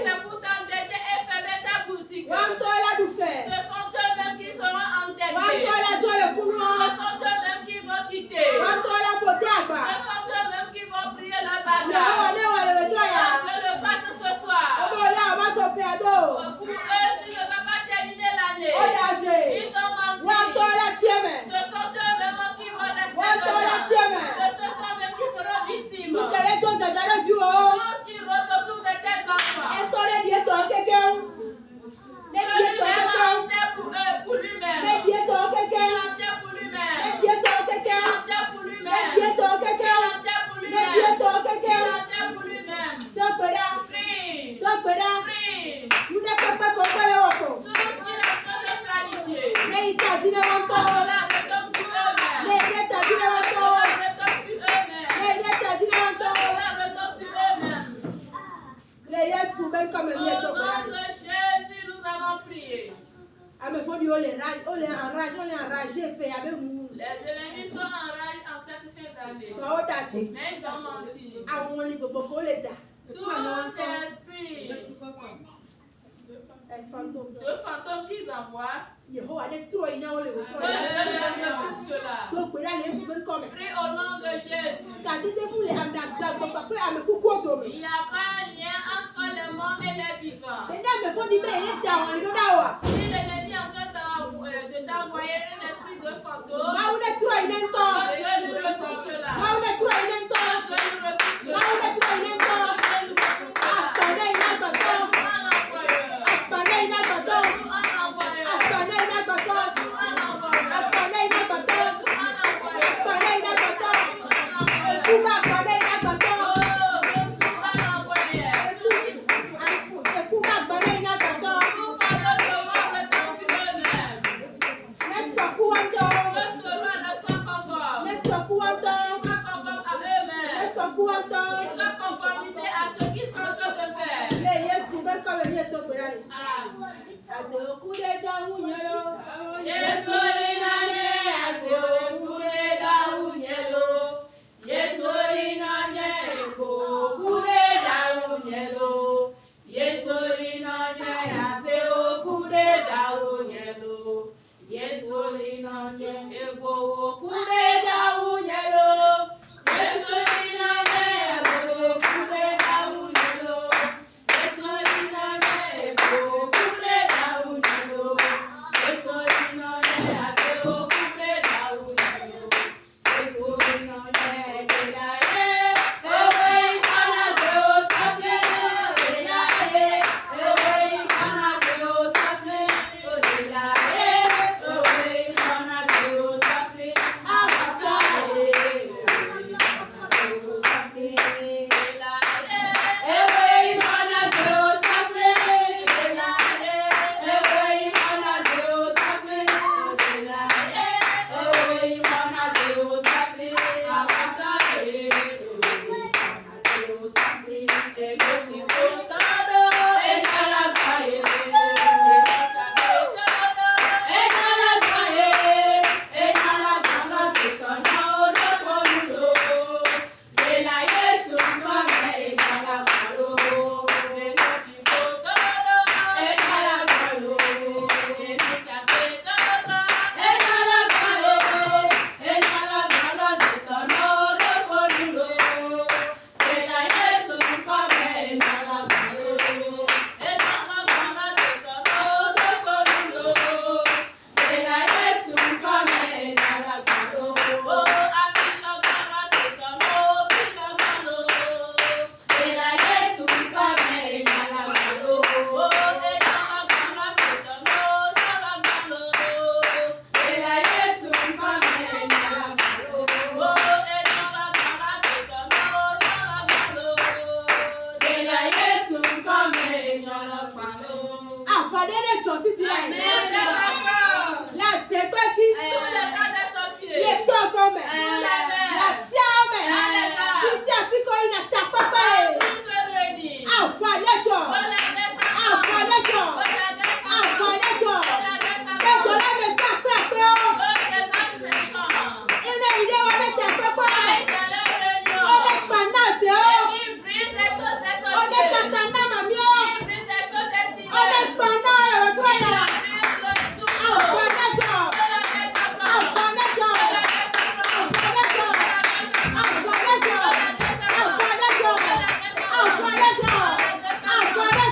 C'est pour t'endetter et fermer ta boutique. Ce sont eux-mêmes qui seront endettés. Ce sont eux-mêmes qui vont quitter. Ce sont eux-mêmes qui vont prier le bagage. Dieu le fasse ce soir. Pour eux, tu ne vas pas terminer l'année. Ils ont menti. Ce sont eux-mêmes qui vont rester dedans. Ce sont eux-mêmes qui seront victimes. Tout ce qui rôde autour de tes enfants. Il est hanté pour lui-même. Il est hanté pour lui-même. Il est hanté pour lui-même. Il est hanté pour lui-même. Il est hanté pour lui-même. Prie. Tout ce qu'il est en train de planifier. Cela retombe sur eux-mêmes. Cela retombe sur eux-mêmes. Cela retombe sur eux-mêmes. Yesu ben comme Au mieux to nom berani. de Jésus, nous allons prier. Ame fo di on les enragé fait avec nous. Les ennemis sont en rage en cette fin d'année. Fa o ta chi. Mais ils ont menti. Àwọn li gbogbo ko le da. Tout esprit Fantôme. de fantômes qu'ils envoient, Yehowa de tro ina o le wo tro que ina. Dieu leur retire cela. To pe la Yesu ben comme. Prie au nom de Jésus. Ka dede mu le am da gba gbogbo pe ame kuku o do Il mi. n'y a pas un lien entre les morts et les vivants. Ende ame fo di me ye da àwọn ni do da wa. Si l'ennemi est en train de t'envoyer un esprit de fantôme, Ma o le tro ina nto. que Dieu nous retire cela. Ma o le tro ina nto. Que Dieu nous retire cela. Ma o le tro ina nto. Que Dieu nous retire cela. Apane ina Que gbodo. tu en envoyeur. Apane ina gbodo. Que tu en envoyeur. Apane ina gbodo. Que tu en envoyeur. Apane ina gbodo. Que tu en envoyeur. Apane ina gbodo. Que tu en envoyeur. Eku ma apane ina gbodo. Oh, que tu en envoyeur. Eku ma apane ina gbodo. Tout fardeau de mort retombe sur eux-mêmes. Nesoku wando. Que cela ne soit conforme. Nesoku wando. Qu'ils soient conformes à eux-mêmes. Nesoku wando. Qu'ils soient conformité à ce qu'ils sont en train de faire. Le Yesu ben comme mieux to berani. Amen. Ase oku de ja wunyelo. Yesu linanye, ase okure da unyelo. Yesu linanye, okure da unyelo. Yesu linanye, ase okure da unyelo. Yesu linanye, ego okure da unyelo. Yesu linanye, ase okure da unyelo. Yesu linanye, ego okure da unyelo. Yesu linanye, ase okure da unyelo. Yesu linanye, kelaye, ewe ikana se o saple, kelaye, ewe ikana se o saple, kelaye, ewe ikana se o saple, abakaye, ewe ikana se o saple, kelaye, ewe ikana se o saple, kelaye, ewe ikana se o saple, kelaye, ewe ikana se o saple, abakaye, ewe ikana se o saple, ekoti kotado, ekalakaye, ekalakaye, ekalakana sekana odokolulo, ela Yesu nkame ekalakalo, ekoti kotado, ekalakalo, ekicha sekana, ekalakalo, ekalakana sekana odokolulo, ela Yesu nkame ekalakalo, ekalakana sekana odokolulo, ela Yesu nkame ekalakalo, oh afilakana sekana ofilakalo, ela Yesu nkame ekalakalo, oh ekalakana sekana okalakalo, ela Yesu nkame ekalakalo, oh ekalakana sekana okalakalo, ela Yesu nkame ekalakalo. Apane de jo pipi la. Amen. La segbeji. Sous les cas des sorciers. Le to comme. Amen. La tiame. Amen. Kisi afiko ina tapapa. Tous se réunissent. Apane jo. Apane jo. Apane jo. Ejo la me sa pe pe o. Ina ide wa me te pe pa. Ole pana se o. Ole katana mami o. Ole pana wa to ya. Apane jo. Apane jo. Apane jo. Apane jo. Apane jo. Apane jo. Apane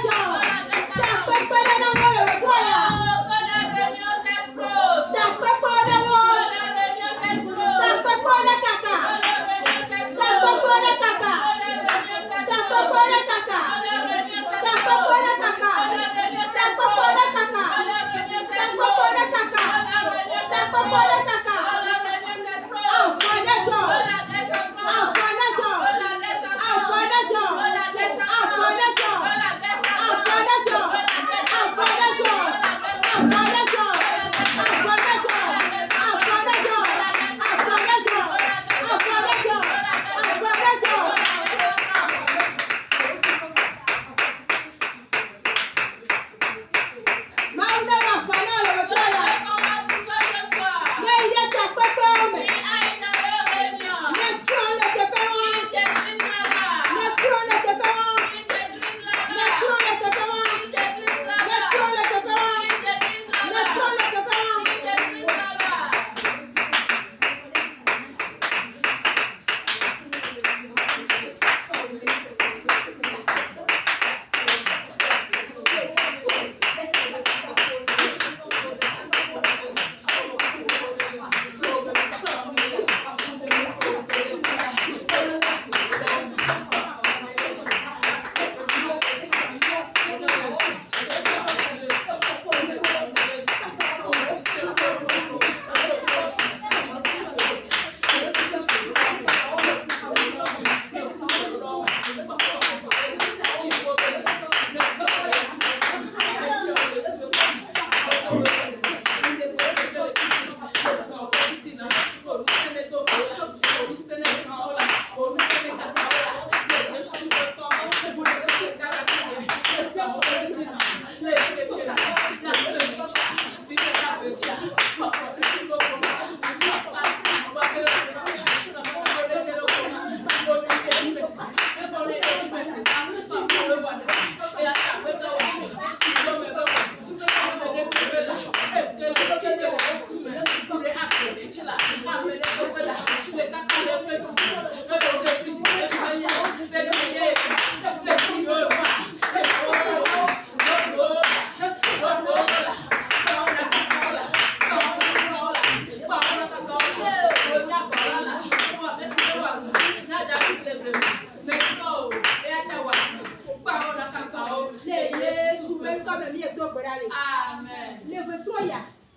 Amen.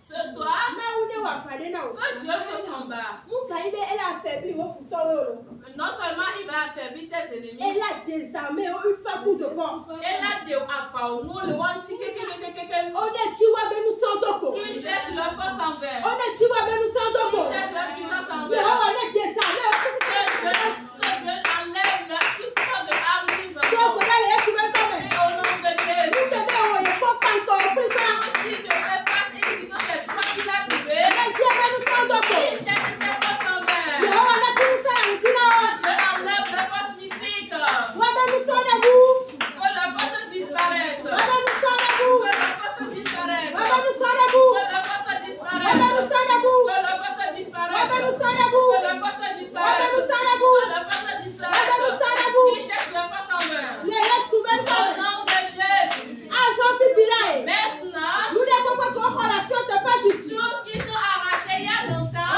Ce soir, que Dieu te combat. Non seulement il va affaiblir tes ennemis. Elle a désarmé une fois pour de bon. Elle a des affaires. Nous le voyons qui cherche leur force en vain. Qui cherche leur puissance en vain. Que Dieu enlève toutes sortes de armes mises en eux. Et au nom de Jésus. Qui te fait face et dit que c'est toi qui l'as trouvé. Qui cherche ses forces en vain. Que Dieu enlève la force mystique. Que la force disparaisse. Que la force disparaisse. Que la force disparaisse. Que la force disparaisse. Que la force disparaisse. Que la force disparaisse. Qui cherche la force en vain. Au nom de Jésus. Maintenant, tout ce qui t'ont arraché il y a longtemps,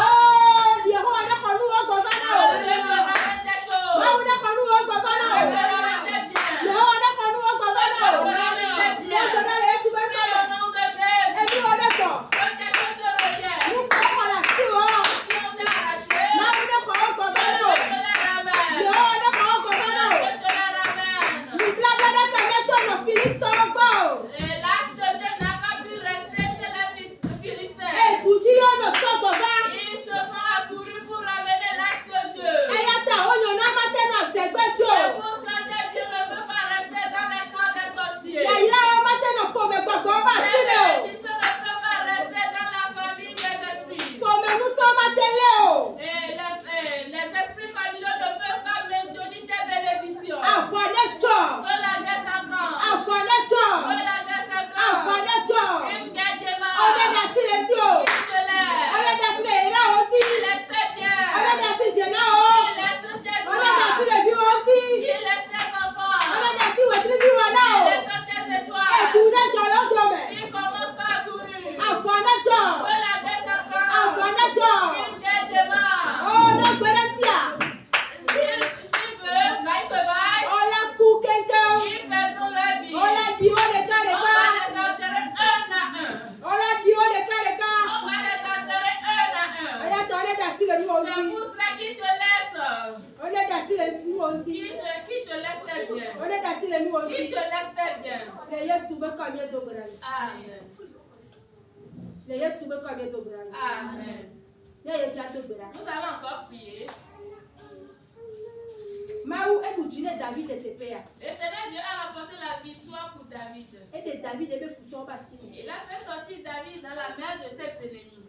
Dieu te ramène des choses. Dieu te ramène des biens. Dieu te ramène des biens. Au nom de Jésus. Que tes choses te reviennent. Qui ont arraché, Dieu te les ramène. Dieu te les ramène. Et l'âge de Dieu n'a pas pu rester chez les Philistins. Ils se sont accourus pour ramener l'âge de Dieu. C'est pour cela que Dieu ne peut pas rester dans les camps des sorciers. La bénédiction ne peut pas rester dans la famille des esprits. Et les esprits familiaux ne peuvent pas maintenir tes bénédictions. Que la guerre s'accroche. Que la guerre s'accroche. Une guerre démarre. Il te lève. Il laisse tes biens. Il laisse tes droits. Il laisse tes enfants. Il laisse tes étoiles. Il commence par courir. Que la guerre s'accroche. Une guerre démarre. S'il veut, vaille que vaille, ils perdront leur vie. On va les enterrer un à un. On va les enterrer un à un. C'est pour cela qu'ils te laissent. Qui te laisse tes biens. Qui te laisse tes biens. Amen. Amen. Nous allons encore prier. Éternel Dieu a remporté la victoire pour David. Il a fait sortir David dans la mer de ses ennemis.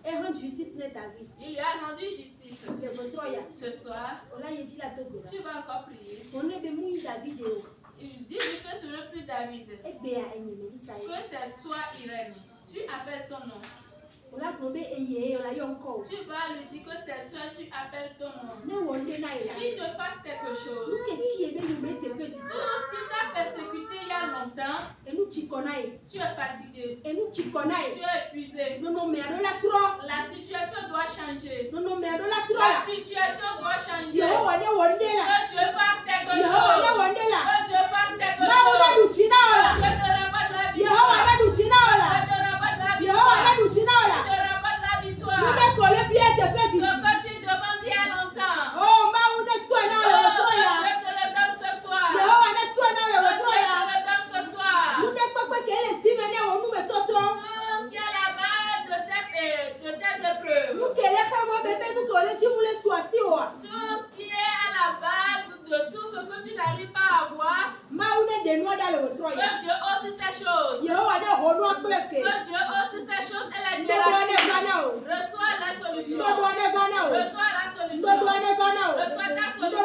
Il lui a rendu justice. Ce soir, tu vas encore prier. Il dit que ce n'est plus David. Que c'est toi, Irène. Tu appelles ton nom. Tu vas lui dire que c'est toi, tu appelles ton nom. Qu'il te fasse quelque chose. Tout ce qui t'a persécuté il y a longtemps, tu es fatigué. Tu es épuisé. La situation doit changer. La situation doit changer. Que Dieu fasse quelque chose. Que Dieu fasse quelque chose. Que Dieu te remporte la victoire. Que Dieu te remporte la victoire. Que Dieu te remporte la victoire. Ce que tu demandes il y a longtemps. Que Dieu te le donne ce soir. Que Dieu te le donne ce soir. Tout ce qui est à la base de tes épreuves. Tout ce qui est à la base de tout ce que tu n'arrives pas à avoir. Que Dieu ôte ces choses. Que Dieu ôte ces choses et les déracine. Reçois la solution. Reçois la solution. Reçois ta solution.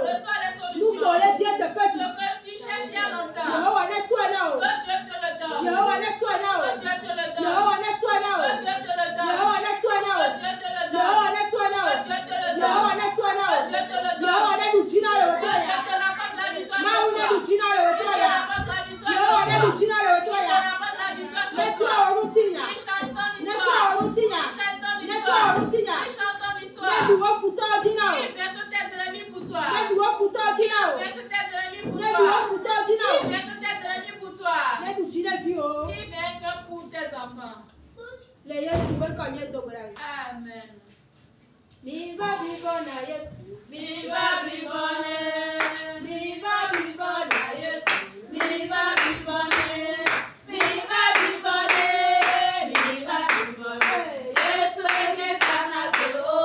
Reçois les solutions. Ce que tu cherches il y a longtemps. Que Dieu te le donne. Que Dieu te le donne. Que Dieu te le donne. Que Dieu te le donne. Que Dieu te le donne. Que Dieu te le donne. Que Dieu te le donne. Que Dieu te rapporte la victoire ce soir. Que Dieu te rapporte la victoire ce soir. Que Dieu te rapporte la victoire ce soir. Le Yesu wekonye dobra. Amen. Miva bibona Yesu. Viva vivone. Viva vivone Yesu. Viva vivone. Viva vivone. Viva vivone. Yesu enye kana seo.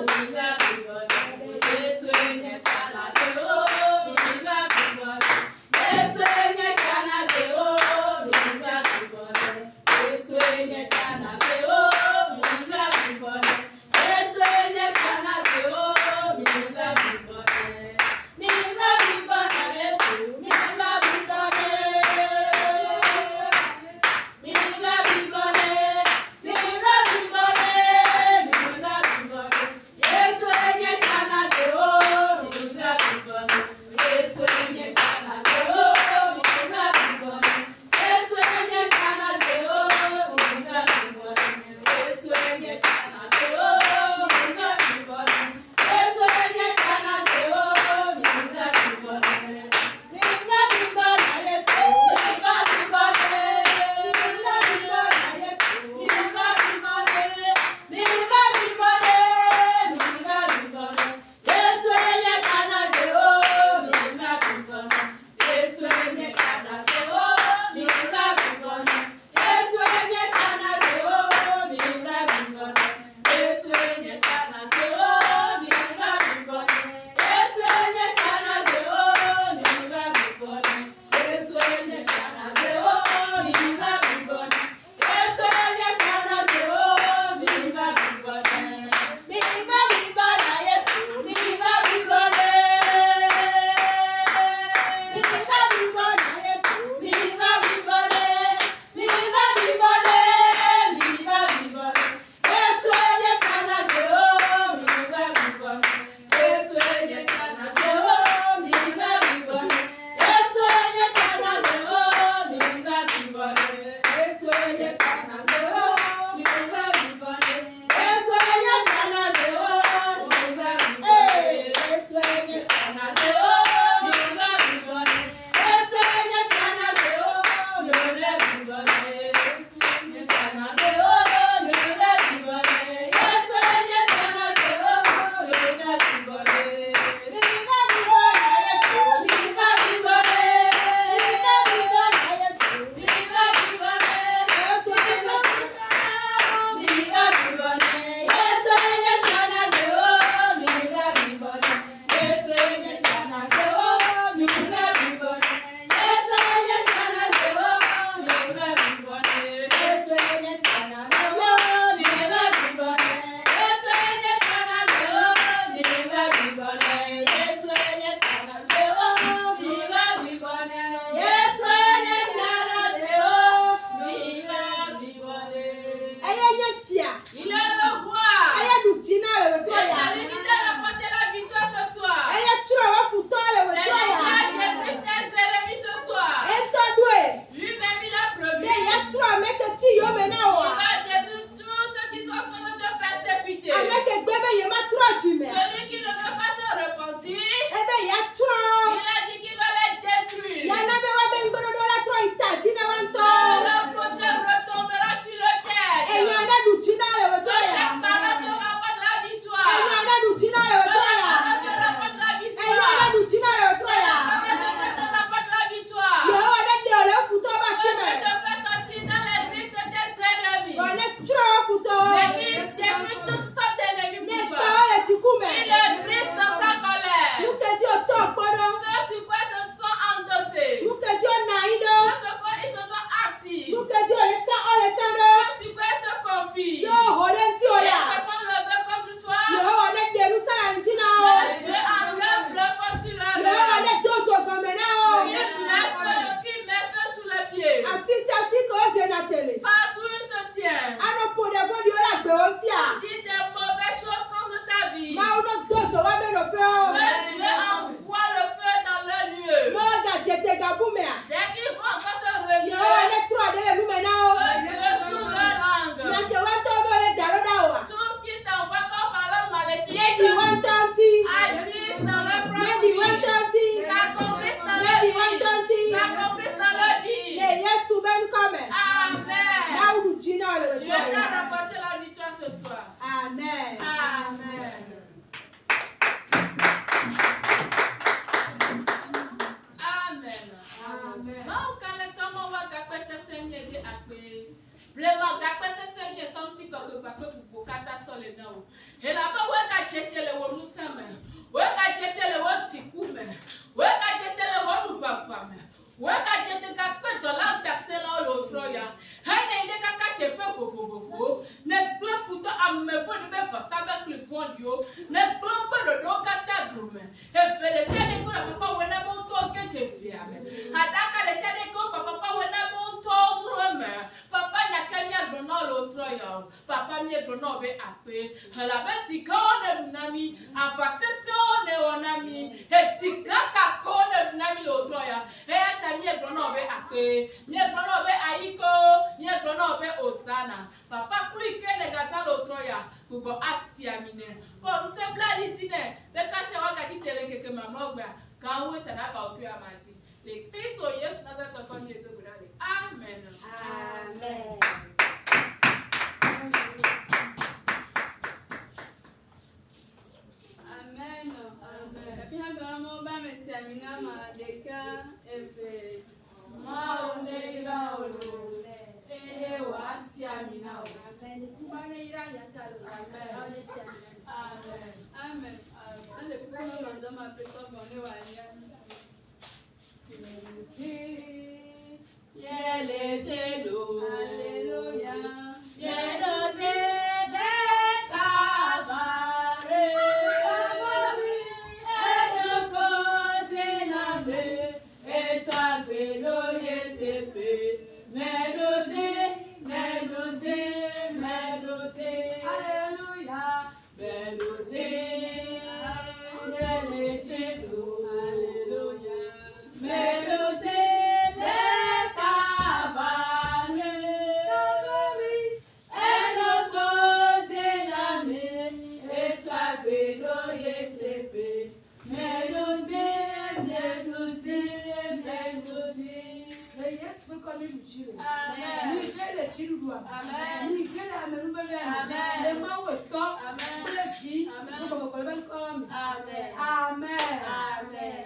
Viva vivone. Yesu enye kana seo. Viva vivone. Yesu enye kana seo. Viva vivone. Yesu enye kana seo. Viva vivone. Yesu enye kana seo. Viva vivone. Viva vivone. Vraiment, gakpe sese mi esanti koke pape kupo kata sole na o. Et là-bas, ouais, ka chetele wo nous seme. Ouais, ka chetele wo tikume. Ouais, ka chetele wo nous papa me. Ouais, ka chetele ka pe dola tasela l'autre ya. Hai ne inde ka te pe fo. Ne ple futo amme fo ne be fasta avec le fond yo. Ne ple pe do kata drume. E fele se ne ko papa we na bon to ke te fia me. Adaka le se ne ko papa we na bon to me. Papa nya kemia gbono l'autre ya. Papa mi gbono be ape. Hala be tika ne nami afasese ne onami. E tika ka ko ne nami l'autre ya. E ata mi gbono be ape. Mi gbono be aiko. Mi gbono be osana. Papa kuri ke ne gasa l'autre ya. Kubo asia mine. Bon se bladi sine. Be kase wakati telenge ke mamogba. Ka wo sana ka opi amati. Le Kristo Yesu nazareth ko ni to brale. Amen. Amen. Amen. Amen. Et puis vraiment ba me samina ma deka efe. Ma onela olo. E wa asia mina o. Amen. Kubane ira ya chalo. Amen. Amen. Amen. Ale kuma manda ma peto bone wa ya. Alléluia. Amen. Amen.